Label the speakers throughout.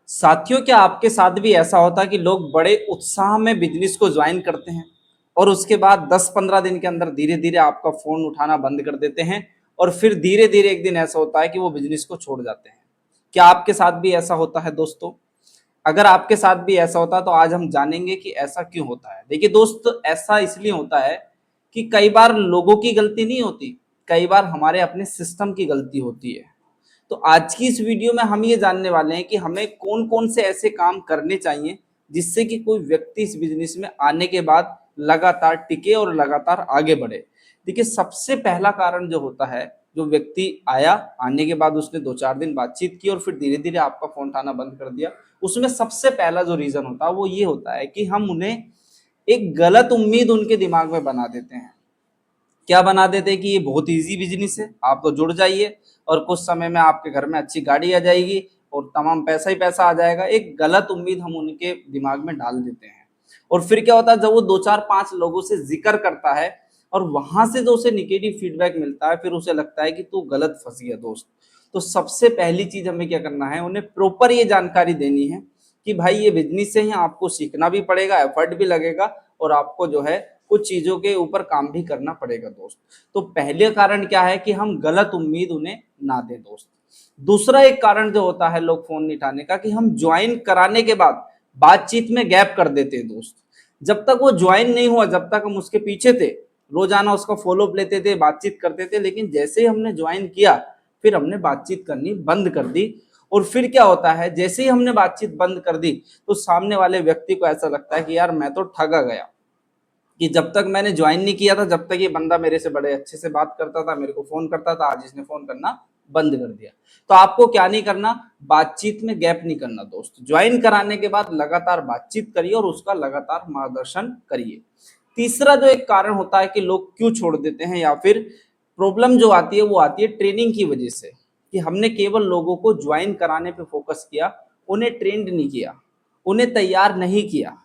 Speaker 1: साथियों, क्या आपके साथ भी ऐसा होता है कि लोग बड़े उत्साह में बिजनेस को ज्वाइन करते हैं और उसके बाद 10-15 दिन के अंदर धीरे धीरे आपका फोन उठाना बंद कर देते हैं और फिर धीरे धीरे एक दिन ऐसा होता है कि वो बिजनेस को छोड़ जाते हैं। क्या आपके साथ भी ऐसा होता है दोस्तों? अगर आपके साथ भी ऐसा होता है तो आज हम जानेंगे कि ऐसा क्यों होता है। देखिए दोस्त, ऐसा इसलिए होता है कि कई बार लोगों की गलती नहीं होती, कई बार हमारे अपने सिस्टम की गलती होती है। तो आज की इस वीडियो में हम ये जानने वाले हैं कि हमें कौन कौन से ऐसे काम करने चाहिए जिससे कि कोई व्यक्ति इस बिजनेस में आने के बाद लगातार टिके और लगातार आगे बढ़े। देखिए, सबसे पहला कारण जो होता है, जो व्यक्ति आया, आने के बाद उसने 2-4 दिन बातचीत की और फिर धीरे धीरे आपका फोन उठाना बंद कर दिया, उसमें सबसे पहला जो रीजन होता है वो ये होता है कि हम उन्हें एक गलत उम्मीद उनके दिमाग में बना देते हैं। क्या बना देते हैं कि ये बहुत इजी बिजनेस है, आप तो जुड़ जाइए और कुछ समय में आपके घर में अच्छी गाड़ी आ जाएगी और तमाम पैसा ही पैसा आ जाएगा। एक गलत उम्मीद हम उनके दिमाग में डाल देते हैं और फिर क्या होता है, जब वो 2-4-5 लोगों से जिक्र करता है और वहां से जो उसे निगेटिव फीडबैक मिलता है, फिर उसे लगता है कि तू गलत फंस गया दोस्त। तो सबसे पहली चीज हमें क्या करना है, उन्हें प्रॉपर ये जानकारी देनी है कि भाई ये बिजनेस है, आपको सीखना भी पड़ेगा, एफर्ट भी लगेगा और आपको जो है कुछ चीजों के ऊपर काम भी करना पड़ेगा दोस्त। तो पहले कारण क्या है कि हम गलत उम्मीद उन्हें ना दें दोस्त। दूसरा एक कारण जो होता है लोग फोन नहीं उठाने का, कि हम ज्वाइन कराने के बाद बातचीत में गैप कर देते हैं दोस्त। जब तक वो ज्वाइन नहीं हुआ, जब तक हम उसके पीछे थे, रोजाना उसका फॉलोअप लेते थे, बातचीत करते थे, लेकिन जैसे ही हमने ज्वाइन किया फिर हमने बातचीत करनी बंद कर दी। और फिर क्या होता है, जैसे ही हमने बातचीत बंद कर दी तो सामने वाले व्यक्ति को ऐसा लगता है कि यार मैं तो ठगा गया, कि जब तक मैंने ज्वाइन नहीं किया था, जब तक ये बंदा मेरे से बड़े अच्छे से बात करता था, मेरे को फोन करता था, आज इसने फोन करना बंद कर दिया। तो आपको क्या नहीं करना, बातचीत में गैप नहीं करना दोस्त। ज्वाइन कराने के बाद लगातार बातचीत करिए और उसका लगातार मार्गदर्शन करिए। तीसरा जो एक कारण होता है कि लोग क्यों छोड़ देते हैं या फिर प्रॉब्लम जो आती है वो आती है ट्रेनिंग की वजह से, कि हमने केवल लोगों को ज्वाइन कराने पे फोकस किया, उन्हें ट्रेंड नहीं किया, उन्हें तैयार नहीं किया।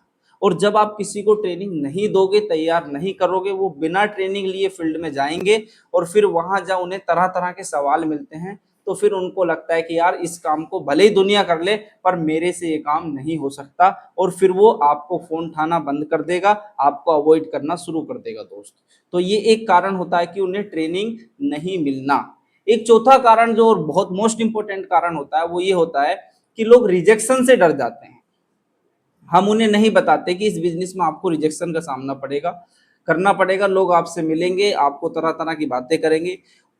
Speaker 1: और जब आप किसी को ट्रेनिंग नहीं दोगे, तैयार नहीं करोगे, वो बिना ट्रेनिंग लिए फील्ड में जाएंगे और फिर वहां जब उन्हें तरह तरह के सवाल मिलते हैं तो फिर उनको लगता है कि यार इस काम को भले ही दुनिया कर ले पर मेरे से ये काम नहीं हो सकता, और फिर वो आपको फोन उठाना बंद कर देगा, आपको अवॉइड करना शुरू कर देगा दोस्त। तो ये एक कारण होता है कि उन्हें ट्रेनिंग नहीं मिलना। एक चौथा कारण जो और बहुत मोस्ट इंपोर्टेंट कारण होता है वो ये होता है कि लोग रिजेक्शन से डर जाते हैं। हम उन्हें नहीं बताते कि इस बिजनेस में आपको रिजेक्शन का सामना पड़ेगा, करना पड़ेगा, लोग आपसे मिलेंगे, आपको तरह तरह की बातें करेंगे।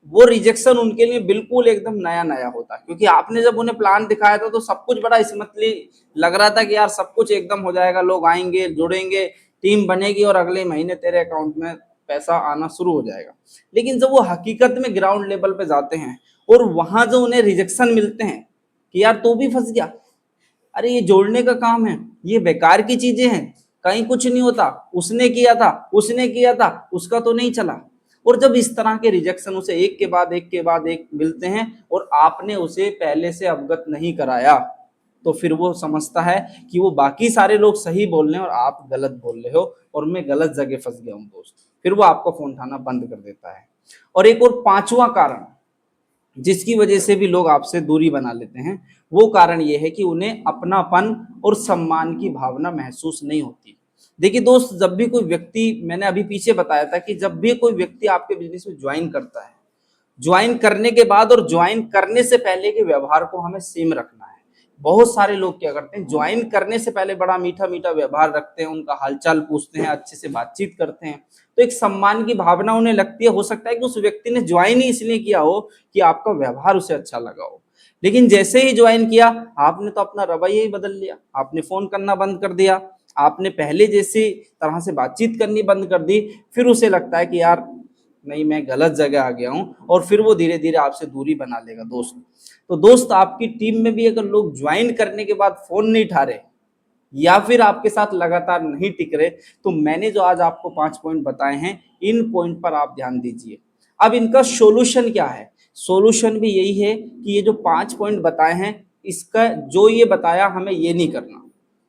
Speaker 1: वो रिजेक्शन उनके लिए बिल्कुल एकदम नया नया होता है, क्योंकि आपने जब उन्हें प्लान दिखाया था तो सब कुछ बड़ा स्मूथली लग रहा था कि यार सब कुछ एकदम हो जाएगा, लोग आएंगे, जुड़ेंगे, टीम बनेगी और अगले महीने तेरे अकाउंट में पैसा आना शुरू हो जाएगा। लेकिन जब वो हकीकत में ग्राउंड लेवल पे जाते हैं और वहां जो उन्हें रिजेक्शन मिलते हैं कि यार तू भी फंस गया, अरे ये जोड़ने का काम है, ये बेकार की चीजें हैं, कहीं कुछ नहीं होता, उसने किया था, उसने किया था, उसका तो नहीं चला। और जब इस तरह के रिजेक्शन उसे एक के बाद एक के बाद एक मिलते हैं और आपने उसे पहले से अवगत नहीं कराया, तो फिर वो समझता है कि वो बाकी सारे लोग सही बोल रहे हैं और आप गलत बोल रहे हो और मैं गलत जगह फंस गया हूं दोस्त। फिर वो आपका फोन उठाना बंद कर देता है। और एक और पांचवा कारण जिसकी वजह से भी लोग आपसे दूरी बना लेते हैं, वो कारण ये है कि उन्हें अपनापन और सम्मान की भावना महसूस नहीं होती। देखिए दोस्त, जब भी कोई व्यक्ति, मैंने अभी पीछे बताया था कि जब भी कोई व्यक्ति आपके बिजनेस में ज्वाइन करता है, ज्वाइन करने के बाद और ज्वाइन करने से पहले के व्यवहार को हमें सेम रखना है। बहुत सारे लोग क्या करते हैं, ज्वाइन करने से पहले बड़ा मीठा मीठा व्यवहार रखते हैं, उनका हालचाल पूछते हैं, अच्छे से बातचीत करते हैं, तो एक सम्मान की भावना उन्हें लगती है। हो सकता है कि उस व्यक्ति ने ज्वाइन ही इसलिए किया हो कि आपका व्यवहार उसे अच्छा लगा हो, लेकिन जैसे ही ज्वाइन किया आपने तो अपना रवैया ही बदल लिया, आपने फोन करना बंद कर दिया, आपने पहले जैसी तरह से बातचीत करनी बंद कर दी। फिर उसे लगता है कि यार नहीं, मैं गलत जगह आ गया हूं, और फिर वो धीरे धीरे आपसे दूरी बना लेगा दोस्त। तो दोस्त, आपकी टीम में भी अगर लोग ज्वाइन करने के बाद फोन नहीं उठा रहे या फिर आपके साथ लगातार नहीं टिक रहे, तो मैंने जो आज आपको 5 पॉइंट बताए हैं, इन पॉइंट पर आप ध्यान दीजिए। अब इनका सॉल्यूशन क्या है? सॉल्यूशन भी यही है कि ये जो 5 पॉइंट बताए हैं, इसका जो ये बताया हमें ये नहीं करना,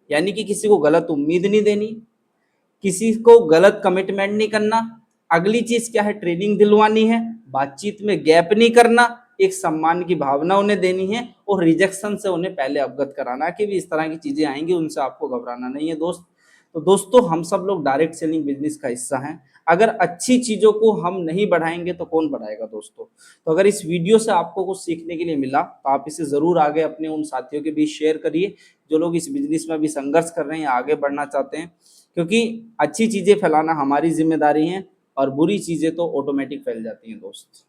Speaker 1: यानी कि किसी को गलत उम्मीद नहीं देनी, किसी को गलत कमिटमेंट नहीं करना। अगली चीज क्या है, ट्रेनिंग दिलवानी है, बातचीत में गैप नहीं करना, एक सम्मान की भावना उन्हें देनी है और रिजेक्शन से उन्हें पहले अवगत कराना कि भी इस तरह की चीजें आएंगी, उनसे आपको घबराना नहीं है दोस्त। तो दोस्तों हम सब लोग डायरेक्ट सेलिंग बिजनेस का हिस्सा हैं। अगर अच्छी चीजों को हम नहीं बढ़ाएंगे तो कौन बढ़ाएगा दोस्तों। तो अगर इस वीडियो से आपको कुछ सीखने के लिए मिला तो आप इसे जरूर आगे अपने उन साथियों के बीच शेयर करिए जो लोग इस बिजनेस में भी संघर्ष कर रहे हैं, आगे बढ़ना चाहते हैं, क्योंकि अच्छी चीजें फैलाना हमारी जिम्मेदारी है और बुरी चीजें तो ऑटोमेटिक फैल जाती हैं दोस्त।